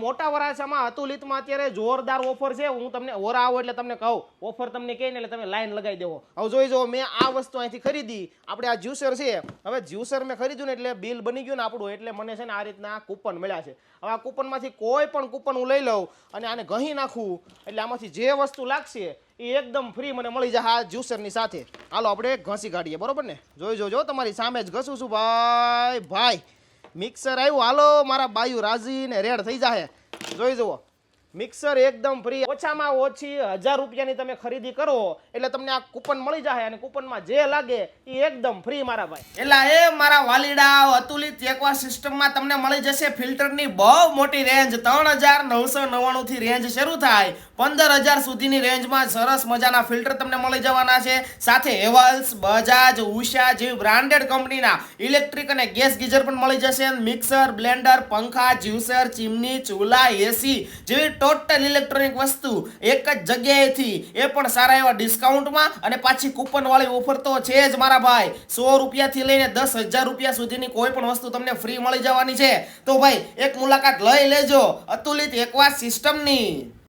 મોટા વરાછામાં અતુલિતમાં અત્યારે જોરદાર ઓફર છે. હું તમને ઓરા આવો એટલે તમને કહું ઓફર તમને કહે ને એટલે તમે લાઈન લગાવી દેવો. હવે જોઈ જો મેં આ વસ્તુ અહીંથી ખરીદી. આપણે આ જ્યુસર છે. હવે જ્યુસર મેં ખરીદ્યું ને એટલે બિલ બની ગયું ને આપણું, એટલે મને છે ને આ રીતના કૂપન મળ્યા છે. હવે આ કૂપનમાંથી કોઈ પણ કૂપન હું લઈ લઉં અને આને ઘહી નાખું એટલે આમાંથી જે વસ્તુ લાગશે એ એકદમ ફ્રી મને મળી જાય આ જ્યુસરની સાથે. હાલો આપણે ઘસી કાઢીએ, બરોબર ને? જોઈ જોજો તમારી સામે જ ઘસું છું ભાઈ. મિક્સર આવ્યું, હાલો મારા બાયુ રાજી ને રેડ થઈ જાય. જોઈ જુઓ મિક્સર એકદમ ફ્રી. ઓછામાં ઓછી 1000 રૂપિયાની તમે ખરીદી કરો એટલે તમને આ કૂપન મળી જાય અને કૂપનમાં જે લાગે એ એકદમ ફ્રી મારા ભાઈ. એટલે એ મારા વાલીડા અતુલિત એકવા સિસ્ટમમાં તમને મળી જશે ફિલ્ટરની બહુ મોટી રેન્જ. 3999 થી રેન્જ શરૂ થાય 15000 સુધીની રેન્જમાં સરસ મજાના ફિલ્ટર તમને મળી જવાના છે. સાથે હેવલ્સ, બજાજ, ઉષા જેવી બ્રાન્ડેડ કંપનીના ઇલેક્ટ્રિક અને ગેસ ગીઝર પણ મળી જશે. મિક્સર, બ્લેન્ડર, પંખા, જ્યુસર, ચીમની, ચૂલા, એસી જેવી ટોટલ ઇલેક્ટ્રોનિક વસ્તુ એક જ જગ્યાએથી, એ પણ સારા એવા ડિસ્કાઉન્ટમાં અને પાછી કૂપન વાળી ઓફર તો છે જ મારા ભાઈ. 100 રૂપિયાથી લઈને 10,000 રૂપિયા સુધીની કોઈ પણ વસ્તુ તમને ફ્રી મળી જવાની છે. તો ભાઈ એક મુલાકાત લઈ લેજો અતુલિત એકવા સિસ્ટમની.